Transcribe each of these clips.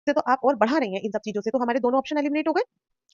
से तो आप और बढ़ा रही हैं इन सब चीजों से, तो हमारे दोनों ऑप्शन एलिमिनेट हो गए।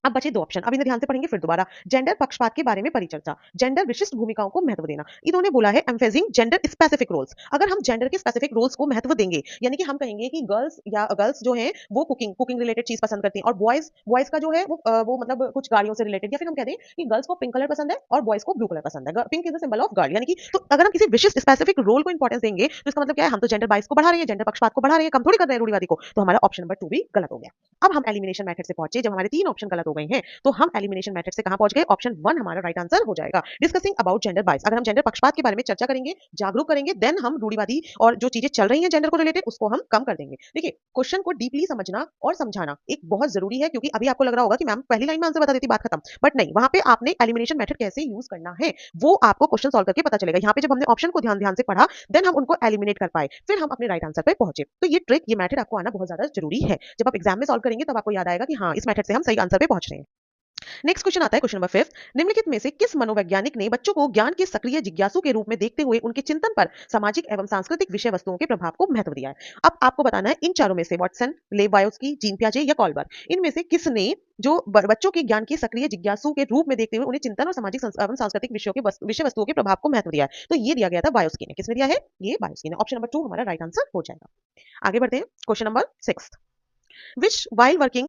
अब बचे दो ऑप्शन, अब इन्हें ध्यान से पढ़ेंगे फिर दोबारा। जेंडर पक्षपात के बारे में परिचर्चा, जेंडर विशिष्ट भूमिकाओं को महत्व देना। इन्होंने बोला है एम्फेसिंग जेंडर स्पेसिफिक रोल्स। अगर हम जेंडर के स्पेसिफिक रोल्स को महत्व देंगे, यानी कि हम कहेंगे कि गर्ल्स जो हैं वो कुकिंग कुकिंग रिलेटेड चीज पसंद करती हैं, और बॉयज बॉयज का जो है वो मतलब कुछ गाड़ियों से रिलेटेड, या फिर हम कह दें कि गर्ल्स को पिंक कलर पसंद है और बॉयज को ब्लू कलर पसंद है। Pink is the symbol of girl, यानी कि तो अगर हम किसी विशिष्ट स्पेसिफिक रोल को इंपॉर्टेंस देंगे तो इसका मतलब क्या है, हम तो जेंडर बाइस को बढ़ा रहे हैं, जेंडर पक्षपात को बढ़ा रहे हैं, कम थोड़ी कर रहे हैं रूढ़िवादी को। तो हमारा ऑप्शन नंबर 2 भी गलत हो गया। अब हम एलिमिनेशन मेथड से पहुंचे, जब हमारे 3 ऑप्शन गलत हो गए हैं तो हम एलिमिनेशन मेथड से कहां पहुंच गए, ऑप्शन 1 हमारा राइट आंसर हो जाएगा। डिस्कसिंग अबाउट जेंडर बाइस, अगर हम जेंडर पक्षपात के बारे में चर्चा करेंगे, जागरूक करेंगे, देन हम रूढ़िवादी और जो चीजें चल रही हैं जेंडर को रिलेटेड उसको हम कम कर देंगे। देखिए, क्वेश्चन को डीपली समझना और समझाना एक बहुत जरूरी है, क्योंकि अभी आपको लग रहा होगा कि मैम पहली लाइन में आंसर बता देती बात खत्म, बट नहीं, वहां पे आपने एलिमिनेशन मेथड कैसे यूज करना है वो आपको क्वेश्चन सॉल्व करके पता चलेगा। यहाँ पे जब हमने ऑप्शन को ध्यान ध्यान से पढ़ा, देन हम उनको एलिमिनेट कर पाए, फिर हम अपने राइट आंसर पे पहुंचे। तो ये ट्रिक, ये मेथड आपको आना बहुत ज्यादा जरूरी है। जब आप एग्जाम में सॉल्व करेंगे तब आपको याद आएगा कि हाँ, इस मेथड से हम सही आंसर पे पहुंच रहे हैं। नेक्स्ट क्वेश्चन आता है, क्वेश्चन नंबर 5। निम्नलिखित में से किस मनोवैज्ञानिक ने बच्चों को ज्ञान के सक्रिय जिज्ञासु के रूप में देखते हुए उनके चिंतन पर सामाजिक एवं सांस्कृतिक विषय वस्तुओं के प्रभाव को महत्व दिया है? अब आपको बताना है इन चारों में से, वॉटसन, लेवायोस्की, जीन पियाजे या कॉल्बर, इनमें से किसने जो बच्चों के ज्ञान के सक्रिय जिज्ञासु के रूप में देखते हुए उन्हें चिंतन और सामाजिक एवं सांस्कृतिक विषयों के विषय वस्तुओं के प्रभाव को महत्व दिया है? तो ये दिया गया था बायोस्की ने। किसने दिया है? ये बायोस्की ने। ऑप्शन नंबर 2 हमारा राइट आंसर हो जाएगा। आगे बढ़ते हैं, question number 6। Which while working